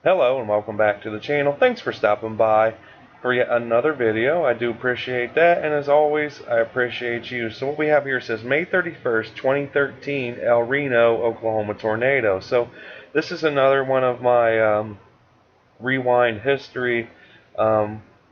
Hello and welcome back to the channel. Thanks for stopping by for yet another video. I do appreciate that, and as always, I appreciate you. So what we have here says May 31st, 2013, El Reno, Oklahoma tornado. So this is another one of my rewind history videos.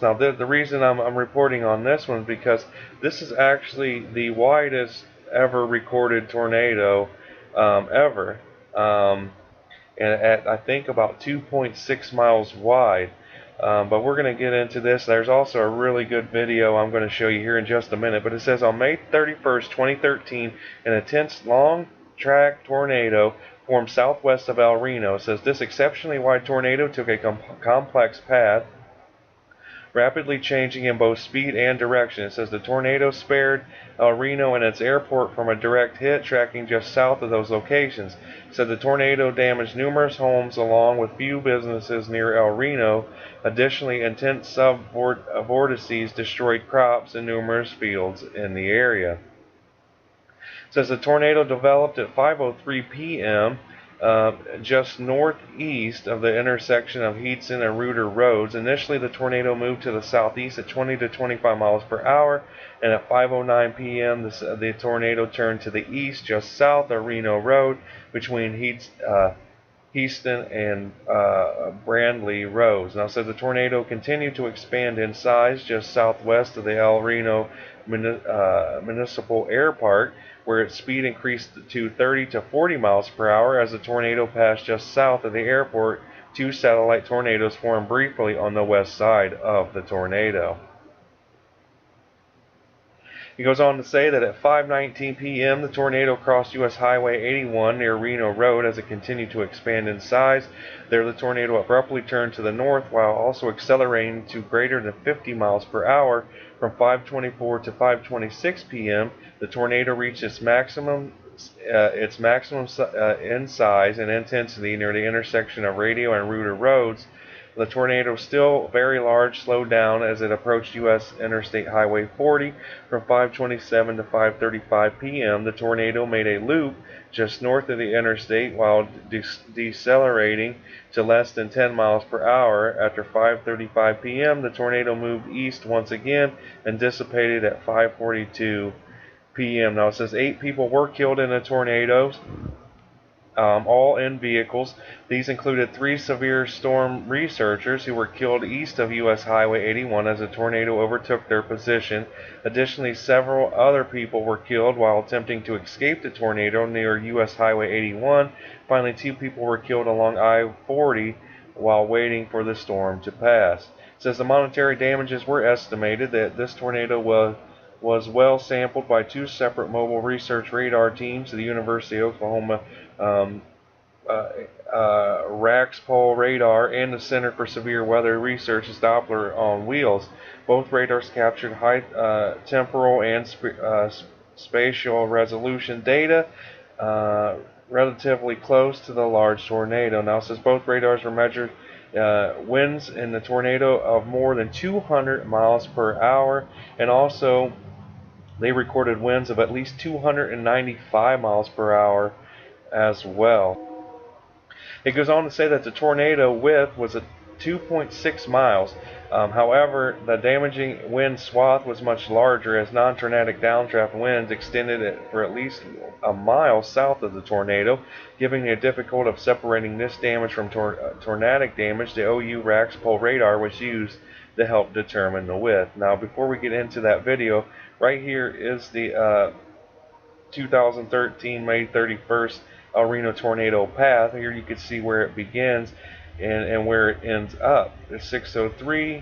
Now the reason I'm reporting on this one is because this is actually the widest ever recorded tornado ever. And at I think about 2.6 miles wide. But we're going to get into this. There's also a really good video I'm going to show you here in just a minute. But it says on May 31st, 2013, an intense long track tornado formed southwest of El Reno. It says this exceptionally wide tornado took a complex path, rapidly changing in both speed and direction. It says the tornado spared El Reno and its airport from a direct hit, tracking just south of those locations. It said the tornado damaged numerous homes along with few businesses near El Reno. Additionally, intense vortices destroyed crops in numerous fields in the area. It says the tornado developed at 5:03 p.m. Just northeast of the intersection of Heatson and Reuter roads. Initially, the tornado moved to the southeast at 20 to 25 miles per hour, and at 5:09 p.m. the tornado turned to the east just south of Reno Road between Heaston and Brandley roads. Now, so the tornado continued to expand in size just southwest of the El Reno Municipal Air Park, where its speed increased to 30 to 40 miles per hour as the tornado passed just south of the airport. Two satellite tornadoes formed briefly on the west side of the tornado. He goes on to say that at 5:19 p.m. the tornado crossed U.S. Highway 81 near Reno Road as it continued to expand in size. There the tornado abruptly turned to the north while also accelerating to greater than 50 miles per hour. From 5:24 to 5:26 p.m. the tornado reached its maximum in size and intensity near the intersection of Radio and Reuter roads. The tornado, still very large, slowed down as it approached U.S. Interstate Highway 40. From 5:27 to 5:35 p.m. the tornado made a loop just north of the interstate while decelerating to less than 10 miles per hour. After 5:35 p.m. the tornado moved east once again and dissipated at 5:42 p.m. Now it says 8 people were killed in the tornadoes. All in vehicles. These included 3 severe storm researchers who were killed east of U.S. Highway 81 as the tornado overtook their position. Additionally, several other people were killed while attempting to escape the tornado near U.S. Highway 81. Finally, 2 people were killed along I-40 while waiting for the storm to pass. It says the monetary damages were estimated that this tornado was well sampled by 2 separate mobile research radar teams at the University of Oklahoma Raxpol radar and the Center for Severe Weather Research's Doppler on wheels. Both radars captured high temporal and spatial resolution data relatively close to the large tornado. Now, since both radars were measured winds in the tornado of more than 200 miles per hour, and also they recorded winds of at least 295 miles per hour as well. It goes on to say that the tornado width was at 2.6 miles. However, the damaging wind swath was much larger as non-tornadic downdraft winds extended it for at least a mile south of the tornado, giving it difficult of separating this damage from tornadic damage. The OU Raxpol radar was used to help determine the width. Now, before we get into that video, right here is the 2013 May 31st El Reno tornado path. Here you can see where it begins and where it ends up. It's 6:03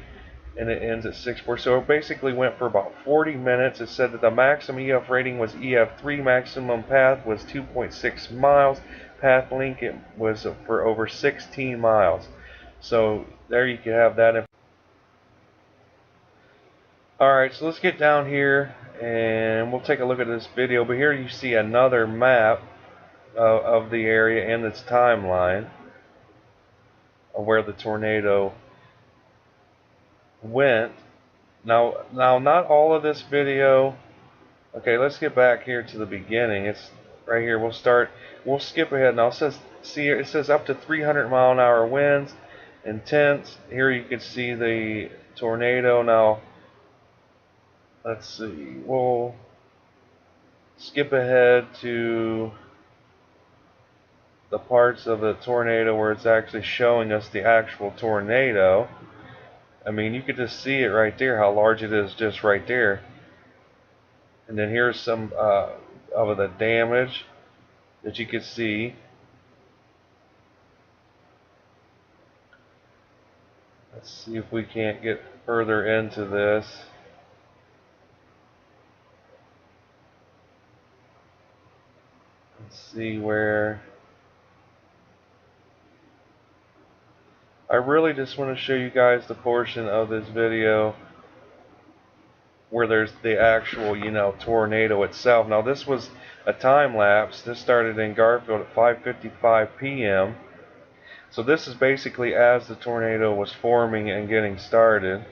and it ends at 6:04. So it basically went for about 40 minutes. It said that the maximum EF rating was EF3. Maximum path was 2.6 miles. Path length it was for over 16 miles. So there you can have that. Alright, so let's get down here and we'll take a look at this video. But here you see another map of the area and its timeline of where the tornado went. Now not all of this video. Okay, let's get back here to the beginning. It's right here. We'll skip ahead now. It says see it says up to 300-mile-an-hour winds, intense. Here you can see the tornado. Now, let's see. We'll skip ahead to the parts of the tornado where it's actually showing us the actual tornado. I mean, you could just see it right there, how large it is just right there. And then here's some of the damage that you can see. Let's see if we can't get further into this. Let's see where. I really just want to show you guys the portion of this video where there's the actual, tornado itself. Now this was a time lapse. This started in Garfield at 5:55 p.m. So this is basically as the tornado was forming and getting started.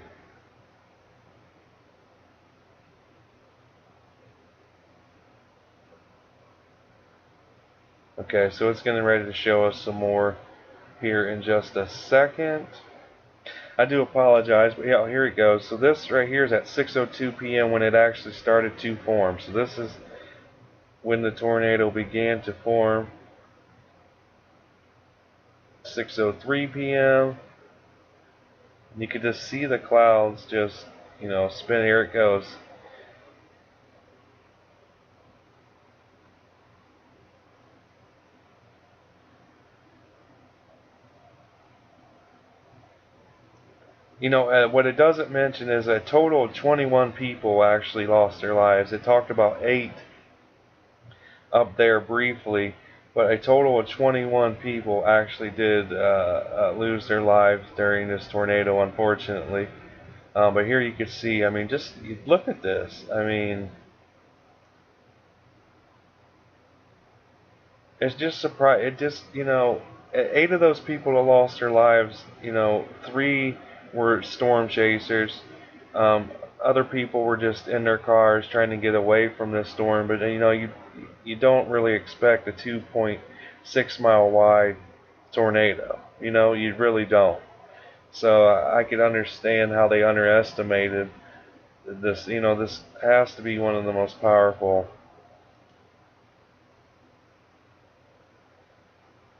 Okay, so it's getting ready to show us some more here in just a second. I do apologize, but yeah, here it goes. So this right here is at 6:02 p.m. when it actually started to form. So this is when the tornado began to form. 6:03 p.m. You could just see the clouds just, spin. Here it goes. What it doesn't mention is a total of 21 people actually lost their lives. It talked about 8 up there briefly, but a total of 21 people actually did lose their lives during this tornado, unfortunately. But here you can see, I mean, just look at this. I mean, it's just surprising. It just, 8 of those people that lost their lives, 3 were storm chasers. Other people were just in their cars trying to get away from this storm. But you don't really expect a 2.6 mile wide tornado. You really don't. So I could understand how they underestimated this. This has to be one of the most powerful.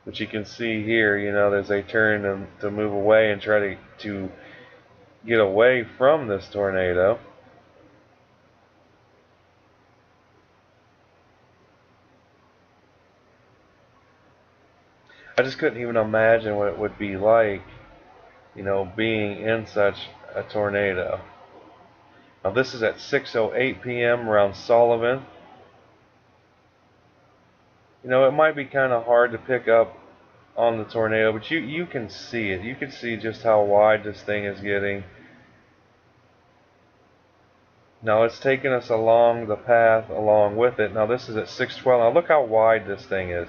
But you can see here, as they turn to move away and try to get away from this tornado. I just couldn't even imagine what it would be like, being in such a tornado. Now this is at 6:08 p.m. around Sullivan. It might be kind of hard to pick up on the tornado, but you can see it. You can see just how wide this thing is getting. Now it's taking us along the path along with it. Now this is at 6:12. Now look how wide this thing is.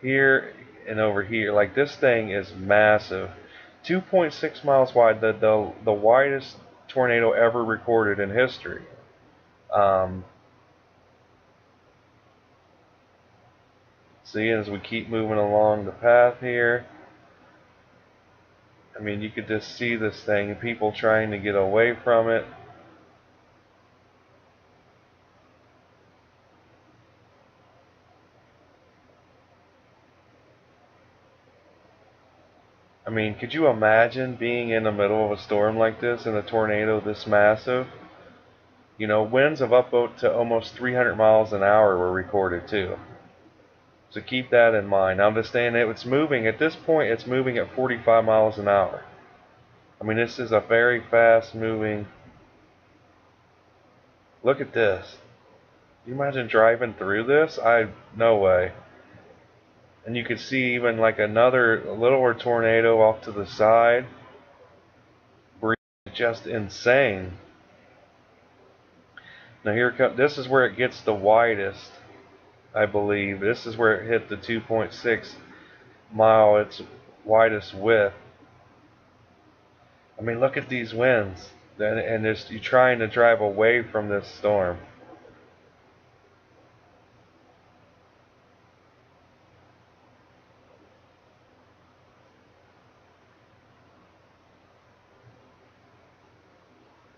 Here and over here. Like, this thing is massive. 2.6 miles wide. The widest tornado ever recorded in history. See, as we keep moving along the path here, I mean, you could just see this thing, people trying to get away from it. I mean, could you imagine being in the middle of a storm like this and a tornado this massive? Winds of up to almost 300 miles an hour were recorded too. So keep that in mind. Now understand that it's moving, at this point it's moving at 45 miles an hour. I mean, this is a very fast moving. Look at this. Can you imagine driving through this? No way. And you could see even like another littler tornado off to the side. Just insane. Now here comes, this is where it gets the widest, I believe. This is where it hit the 2.6 mile, its widest width. I mean, look at these winds. And you're trying to drive away from this storm.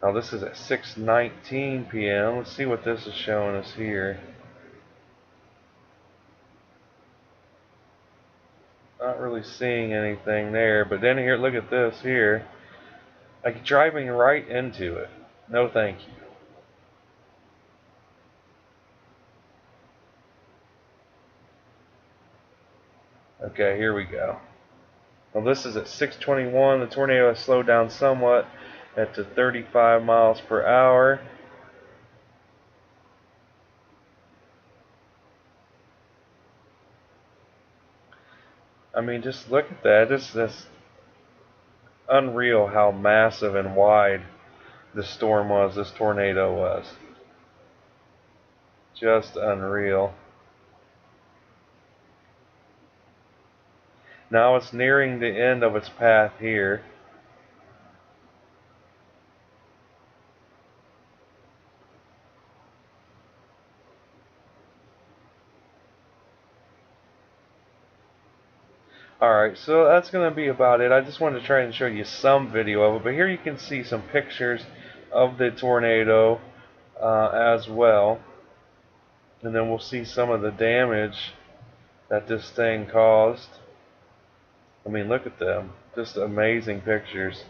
Now this is at 6:19 p.m. Let's see what this is showing us here. Not really seeing anything there, but then here, look at this here. Like driving right into it. No thank you. Okay, here we go. Well, this is at 6:21. The tornado has slowed down somewhat at to 35 miles per hour. I mean, just look at that. This unreal how massive and wide this storm was, this tornado was. Just unreal. Now it's nearing the end of its path here. Alright, so that's going to be about it. I just wanted to try and show you some video of it, but here you can see some pictures of the tornado as well. And then we'll see some of the damage that this thing caused. I mean, look at them. Just amazing pictures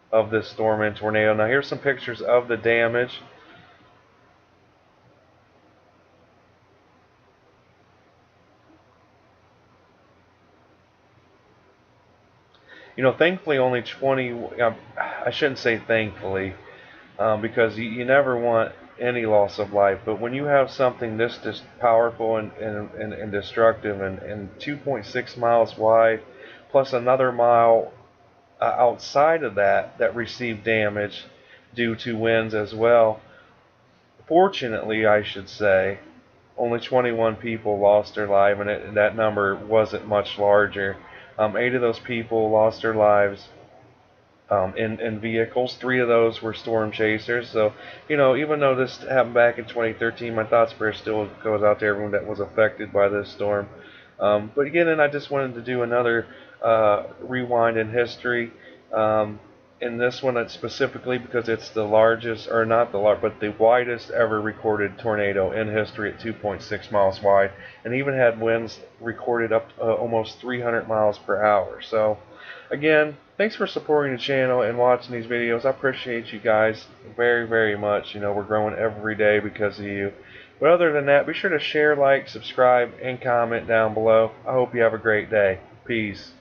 of this storm and tornado. Now here's some pictures of the damage. You know, thankfully only 20, I shouldn't say thankfully, because you never want any loss of life, but when you have something this powerful and destructive and 2.6 miles wide, plus another mile outside of that received damage due to winds as well, fortunately I should say, only 21 people lost their life, and that number wasn't much larger. 8 of those people lost their lives in vehicles. 3 of those were storm chasers. So, you know, even though this happened back in 2013, my thoughts prayer still goes out to everyone that was affected by this storm. But again, and I just wanted to do another rewind in history. In this one, it's specifically because it's the largest, or not the largest, but the widest ever recorded tornado in history at 2.6 miles wide, and even had winds recorded up almost 300 miles per hour. So, again, thanks for supporting the channel and watching these videos. I appreciate you guys very, very much. You know, we're growing every day because of you. But other than that, be sure to share, like, subscribe, and comment down below. I hope you have a great day. Peace.